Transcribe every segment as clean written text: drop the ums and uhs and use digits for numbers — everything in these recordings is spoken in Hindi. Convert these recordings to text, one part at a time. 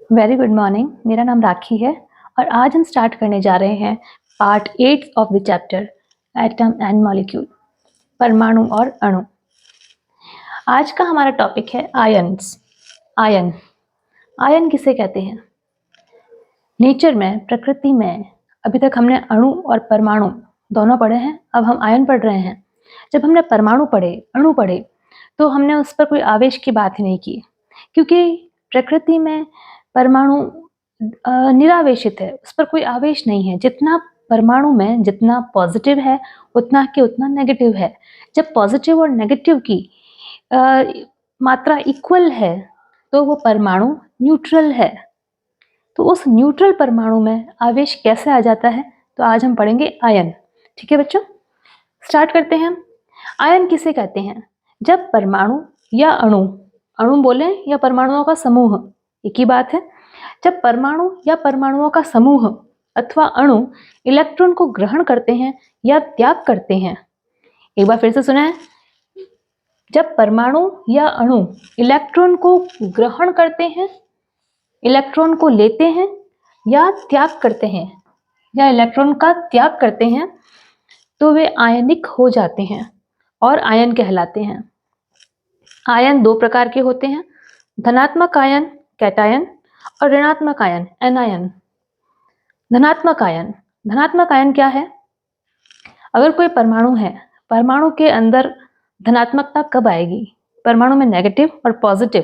Very good morning. मेरा नाम राखी है और आज हम स्टार्ट करने जा रहे हैं part 8 of the chapter atom and molecule, परमाणु और अणु। आज का हमारा टॉपिक है आयन्स। आयन आयन किसे कहते हैं? नेचर में, प्रकृति में अभी तक हमने अणु और परमाणु दोनों पढ़े हैं। अब हम आयन पढ़ रहे हैं। जब हमने परमाणु पढ़े, अणु पढ़े, तो हमने उस पर कोई आवेश की बात ही नहीं की, क्योंकि प्रकृति में परमाणु निरावेशित है, उस पर कोई आवेश नहीं है। जितना परमाणु में जितना पॉजिटिव है उतना के उतना नेगेटिव है। जब पॉजिटिव और नेगेटिव की मात्रा इक्वल है तो वो परमाणु न्यूट्रल है। तो उस न्यूट्रल परमाणु में आवेश कैसे आ जाता है, तो आज हम पढ़ेंगे आयन। ठीक है बच्चों, स्टार्ट करते हैं। आयन किसे कहते हैं? जब परमाणु या अणु, अणु बोले या परमाणुओं का समूह, एक ही बात है। जब परमाणु या परमाणुओं का समूह अथवा अणु इलेक्ट्रॉन को ग्रहण करते हैं या त्याग करते हैं। एक बार फिर से सुना है। जब परमाणु या अणु इलेक्ट्रॉन को ग्रहण करते हैं, इलेक्ट्रॉन को लेते हैं या त्याग करते हैं, या इलेक्ट्रॉन का त्याग करते हैं, तो वे आयनिक हो जाते हैं और आयन कहलाते हैं। आयन दो प्रकार के होते हैं, धनात्मक आयन कैटायन और ऋणात्मक आयन एनायन। धनात्मक आयन क्या है? अगर कोई परमाणु है, परमाणु के अंदर धनात्मकता कब आएगी? परमाणु में नेगेटिव और पॉजिटिव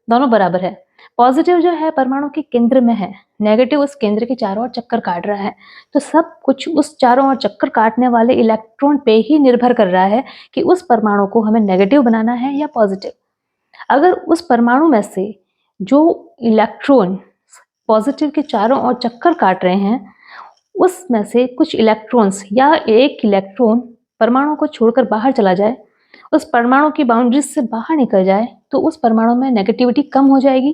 दोनों बराबर है। पॉजिटिव जो है परमाणु के केंद्र में है, नेगेटिव उस केंद्र के चारों ओर चक्कर काट रहा है। तो सब कुछ उस चारों ओर चक्कर काटने वाले इलेक्ट्रॉन पे ही निर्भर कर रहा है कि उस परमाणु को हमें नेगेटिव बनाना है या पॉजिटिव। अगर उस परमाणु में से जो इलेक्ट्रॉन पॉजिटिव के चारों ओर चक्कर काट रहे हैं, उसमें से कुछ इलेक्ट्रॉन्स या एक इलेक्ट्रॉन परमाणु को छोड़कर बाहर चला जाए, उस परमाणु की बाउंड्रीज से बाहर निकल जाए, तो उस परमाणु में नेगेटिविटी कम हो जाएगी।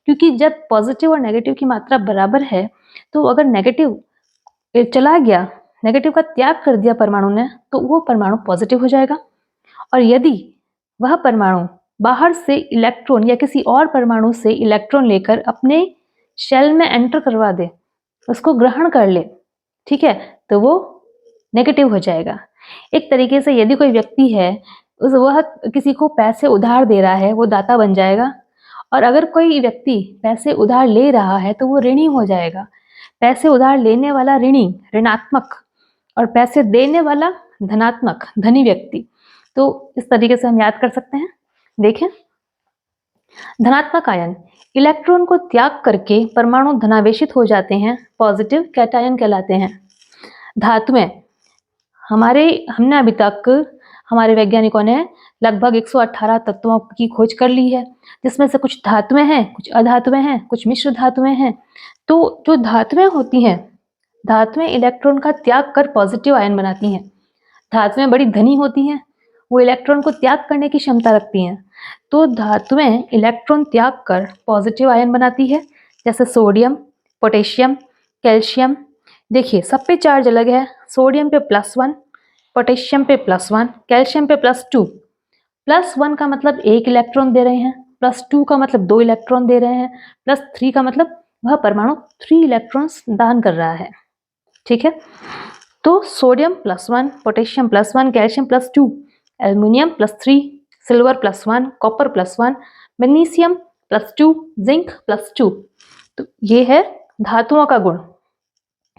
क्योंकि जब पॉजिटिव और नेगेटिव की मात्रा बराबर है, तो अगर नेगेटिव चला गया, नेगेटिव का त्याग कर दिया परमाणु ने, तो वो परमाणु पॉजिटिव हो जाएगा। और यदि वह परमाणु बाहर से इलेक्ट्रॉन या किसी और परमाणु से इलेक्ट्रॉन लेकर अपने शेल में एंटर करवा दे, उसको ग्रहण कर ले, ठीक है, तो वो नेगेटिव हो जाएगा। एक तरीके से यदि कोई व्यक्ति है, वह किसी को पैसे उधार दे रहा है, वो दाता बन जाएगा। और अगर कोई व्यक्ति पैसे उधार ले रहा है तो वो ऋणी हो जाएगा। पैसे उधार लेने वाला ऋणी, ऋणात्मक, और पैसे देने वाला धनात्मक, धनी व्यक्ति। तो इस तरीके से हम याद कर सकते हैं। देखें, धनात्मक आयन इलेक्ट्रॉन को त्याग करके परमाणु धनावेशित हो जाते हैं, पॉजिटिव कैटायन कहलाते हैं। धातुएं, हमने अभी तक हमारे वैज्ञानिकों ने लगभग 118 तत्वों की खोज कर ली है, जिसमें से कुछ धातुएं हैं, कुछ अधातुएं हैं, कुछ मिश्र धातुएं हैं। तो जो धातुएं होती हैं, धातुएं इलेक्ट्रॉन का त्याग कर पॉजिटिव आयन बनाती हैं। धातुएं बड़ी धनी होती हैं, वो इलेक्ट्रॉन को त्याग करने की क्षमता रखती हैं। तो धातुएं इलेक्ट्रॉन त्याग कर पॉजिटिव आयन बनाती है, जैसे सोडियम, पोटेशियम, कैल्शियम। देखिए, सब पे चार्ज अलग है। सोडियम पे +1, पोटेशियम पे +1, कैल्शियम पे +2। +1 का मतलब 1 इलेक्ट्रॉन दे रहे हैं, +2 का मतलब 2 इलेक्ट्रॉन दे रहे हैं, +3 का मतलब वह परमाणु 3 इलेक्ट्रॉन्स दान कर रहा है। ठीक है, तो sodium +1, potassium +1, calcium +2, aluminium +3, silver +1, copper +1, magnesium +2, zinc +2। तो ये है धातुओं का गुण।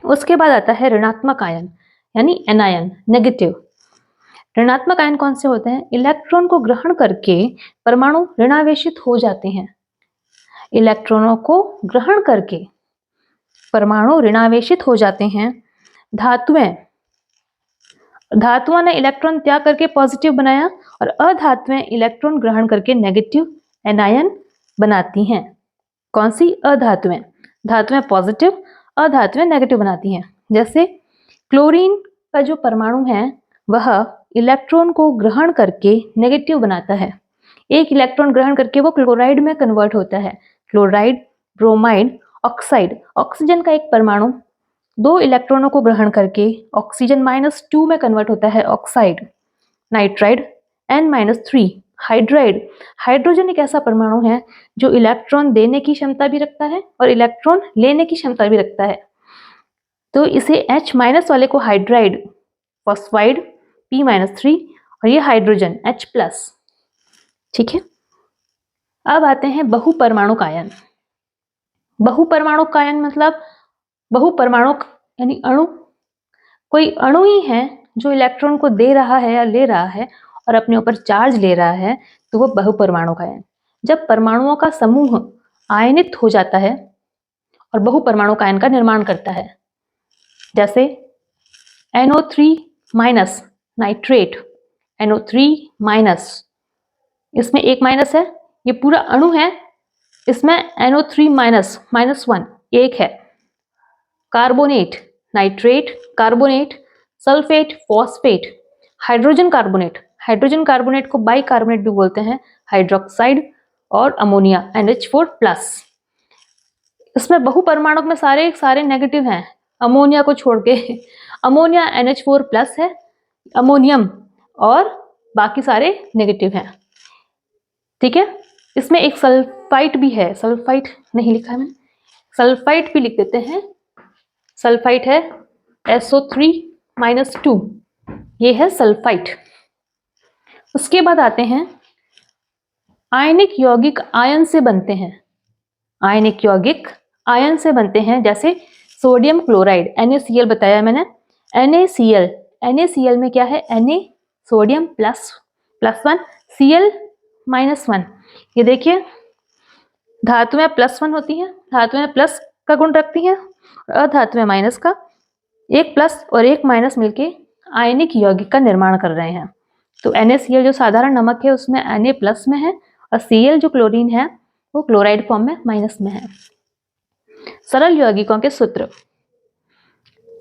उसके बाद आता है ऋणात्मक आयन, यानी एनायन, नेगेटिव। ऋणात्मक आयन कौन से होते हैं? इलेक्ट्रॉन को ग्रहण करके परमाणु ऋणावेशित हो जाते हैं। इलेक्ट्रॉनों को ग्रहण करके परमाणु ऋणावेशित हो जाते हैं। धातुओं ने इलेक्ट्रॉन त्याग करके पॉजिटिव बनाया, और अधातुएं इलेक्ट्रॉन ग्रहण करके नेगेटिव एनायन बनाती हैं। कौन सी? अधातुएं। धातुएं पॉजिटिव, अधातुएं नेगेटिव बनाती हैं। जैसे क्लोरीन का जो परमाणु है, वह इलेक्ट्रॉन को ग्रहण करके नेगेटिव बनाता है। एक इलेक्ट्रॉन ग्रहण करके वो क्लोराइड में कन्वर्ट होता है। Chloride, bromide, oxide. ऑक्सीजन का एक परमाणु 2 इलेक्ट्रॉनों को ग्रहण करके ऑक्सीजन -2 में कन्वर्ट होता है, oxide. Nitride N-3 hydride, hydrogen एक ऐसा परमाणु है जो इलेक्ट्रॉन देने की क्षमता भी रखता है और इलेक्ट्रॉन लेने की क्षमता भी रखता है। तो इसे H माइनस वाले को हाइड्राइड, फॉस्फाइड P-3 और ये हाइड्रोजन H+। ठीक है, अब आते हैं बहुपरमाणुक आयन। बहुपरमाणुक आयन मतलब बहुपरमाणुक यानी अणु, कोई अणु ही है जो इलेक्ट्रॉन को दे रहा है या ले रहा है और अपने ऊपर चार्ज ले रहा है, तो वो बहुपरमाणुक आयन। जब परमाणुओं का समूह आयनित हो जाता है और बहुपरमाणुक आयन का निर्माण करता है, जैसे NO3- नाइट्रेट, NO3-, इसमें एक माइनस है, ये पूरा अणु है, इसमें NO3- -1 एक है। Carbonate, nitrate, carbonate, sulphate, phosphate, hydrogen carbonate, hydrogen carbonate को बाइकार्बोनेट भी बोलते हैं, हाइड्रोक्साइड और अमोनिया NH4+। इसमें बहुपरमाणुक में सारे नेगेटिव हैं, अमोनिया को छोड़ के। अमोनिया NH4+ है, अमोनियम और बाकी सारे नेगेटिव हैं। ठीक है, इसमें एक सल्फाइट भी है, सल्फाइट नहीं लिखा है मैंने, सल्फाइट भी लिख देते हैं। सल्फाइट है SO3-2, ये है सल्फाइट। उसके बाद आते हैं आयनिक यौगिक आयन से बनते हैं। आयनिक यौगिक आयन से बनते हैं, जैसे सोडियम क्लोराइड, NaCl बताया मैंने। NaCl, NaCl में क्या है, Na सोडियम +1 Cl-1। ये देखिए, धातु में +1 होती है, धातु में प्लस का गुण रखती है और अधातु में माइनस का। एक प्लस और एक माइनस मिलके आयनिक यौगिक का निर्माण कर रहे हैं। तो NaCl जो साधारण नमक है उसमें Na+ में है और Cl जो क्लोरीन है वो क्लोराइड फॉर्म में माइनस में है। सरल यौगिकों के सूत्र,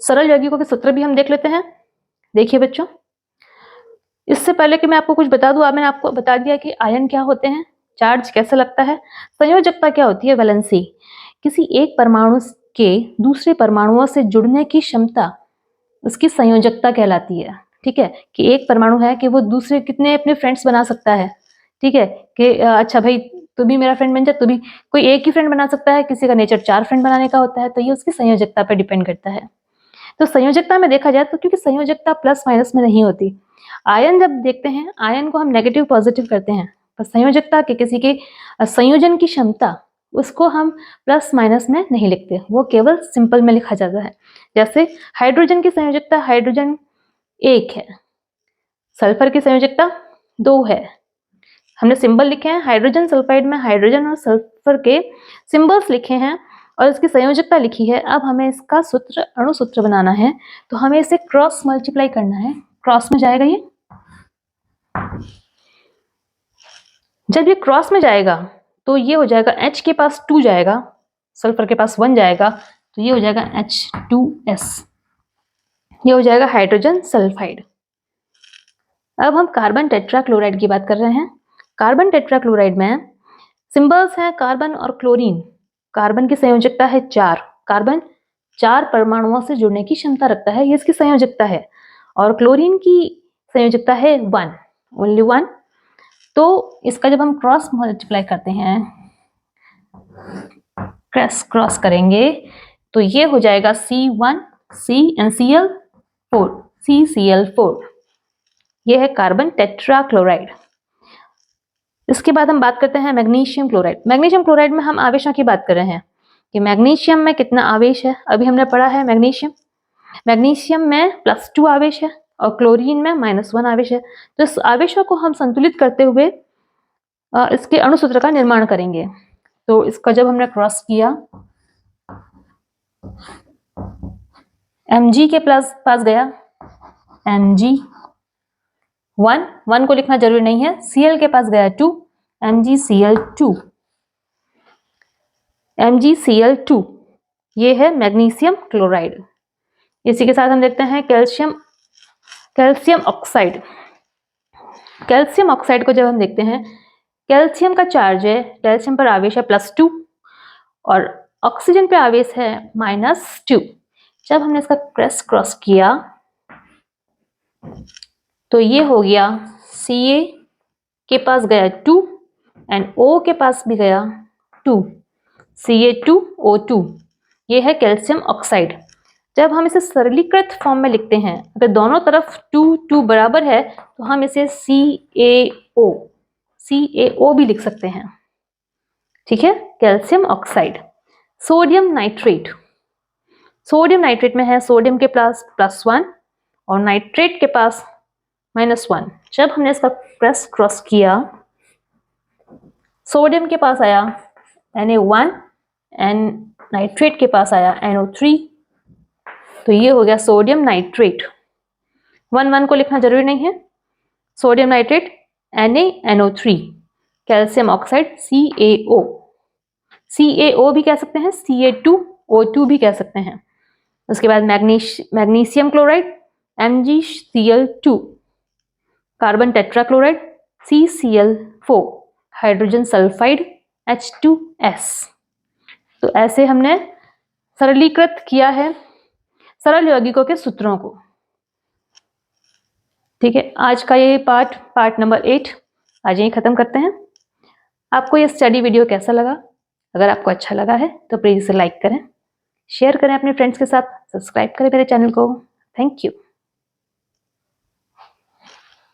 सरल यौगिकों के सूत्र भी हम देख लेते हैं। देखिए बच्चों, इससे पहले कि मैं आपको कुछ बता दूं, मैंने आपको बता दिया कि आयन क्या होते हैं, चार्ज कैसे लगता है, संयोजकता क्या होती है, वैलेंसी, किसी एक परमाणु के दूसरे परमाणुओं से जुड़ने की क्षमता, उसकी संयोजकता कहलाती है। ठीक है, कि एक परमाणु है कि वो दूसरे कितने अपने फ्रेंड्स बना सकता है। ठीक है, कि अच्छा भाई तू भी मेरा फ्रेंड बन जा, तू भी, कोई एक ही फ्रेंड बना सकता है, किसी का नेचर 4 फ्रेंड बनाने का होता है, तो ये उसकी संयोजकता पर डिपेंड करता है। तो संयोजकता में देखा जाए तो, क्योंकि संयोजकता प्लस माइनस में नहीं होती, आयन जब देखते हैं आयन को हम नेगेटिव पॉजिटिव करते हैं, पर संयोजकता के किसी के संयोजन की क्षमता उसको हम प्लस माइनस में नहीं लिखते, वो केवल सिंपल में लिखा जाता है। जैसे हाइड्रोजन की संयोजकता हाइड्रोजन 1 है, सल्फर की संयोजकता 2 है। हमने सिंबल लिखे हैं, हाइड्रोजन सल्फाइड में हाइड्रोजन और सल्फर के सिंबल्स लिखे हैं और इसकी संयोजकता लिखी है। अब हमें इसका सूत्र, अणु सूत्र बनाना है, तो हमें इसे क्रॉस मल्टीप्लाई करना है। क्रॉस में जाएगा ये, जब ये क्रॉस में जाएगा तो ये हो जाएगा H के पास 2 जाएगा, सल्फर के पास 1 जाएगा, तो ये हो जाएगा H2S, ये हो जाएगा हाइड्रोजन सल्फाइड। अब हम कार्बन टेट्राक्लोराइड की बात कर रहे हैं। कार्बन टेट्राक्लोराइड में सिंबल्स हैं कार्बन और क्लोरीन। कार्बन की संयोजकता है 4, कार्बन 4 परमाणुओं से जुड़ने की क्षमता रखता है, ये इसकी संयोजकता है। और क्लोरीन की संयोजकता है 1, ओनली 1। तो इसका जब हम क्रॉस मल्टीप्लाई करते हैं, क्रॉस करेंगे, तो ये हो जाएगा C1CnCl4, CCl4, ये है कार्बन टेट्राक्लोराइड। इसके बाद हम बात करते हैं मैग्नीशियम क्लोराइड। मैग्नीशियम क्लोराइड में हम आवेशों की बात कर रहे हैं कि मैग्नीशियम में कितना आवेश है। अभी हमने पढ़ा है मैग्नीशियम में +2 आवेश है और क्लोरीन में -1 आवेश है। तो इस आवेशों को हम संतुलित करते हुए इसके अणु सूत्र का निर्माण करेंगे। तो इसका जब हमने क्रॉस किया, Mg के पास गया, Mg1 को लिखना जरूरी नहीं है, Cl के पास गया 2, MgCl2, ये है मैग्नीशियम क्लोराइड। इसी के साथ हम देखते हैं कैल्शियम ऑक्साइड। कैल्शियम ऑक्साइड को जब हम देखते हैं, कैल्शियम का चार्ज है, कैल्शियम पर आवेश है +2 और ऑक्सीजन पे आवेश है -2। जब हमने इसका क्रॉस किया तो ये हो गया के पास गया 2 एंड O के पास भी गया 2, Ca2O2। ये है कैल्शियम ऑक्साइड। जब हम इसे सरलीकृत फॉर्म में लिखते हैं, अगर दोनों तरफ 2 2 बराबर है तो हम इसे CaO भी लिख सकते हैं। ठीक है, calcium oxide. Sodium nitrate, sodium nitrate में है सोडियम के पास +1 और नाइट्रेट के पास -1। जब हमने इसका क्रॉस किया, सोडियम के पास आया Na1 एंड नाइट्रेट के पास आया NO3, तो ये हो गया सोडियम नाइट्रेट। 1 को लिखना जरूरी नहीं है। Sodium nitrate NaNO3, calcium oxide CaO, CaO भी कह सकते हैं, Ca2O2 भी कह सकते हैं। उसके बाद magnesium chloride MgCl2, carbon tetrachloride CCl4, hydrogen sulphide H2S। तो ऐसे हमने सरलीकृत किया है सरल यौगिकों के सूत्रों को। ठीक है, आज का ये पार्ट नंबर 8 आज यहीं खत्म करते हैं। आपको ये स्टडी वीडियो कैसा लगा? अगर आपको अच्छा लगा है तो प्लीज इसे लाइक करें, शेयर करें अपने फ्रेंड्स के साथ, सब्सक्राइब करें मेरे चैनल को। Thank you.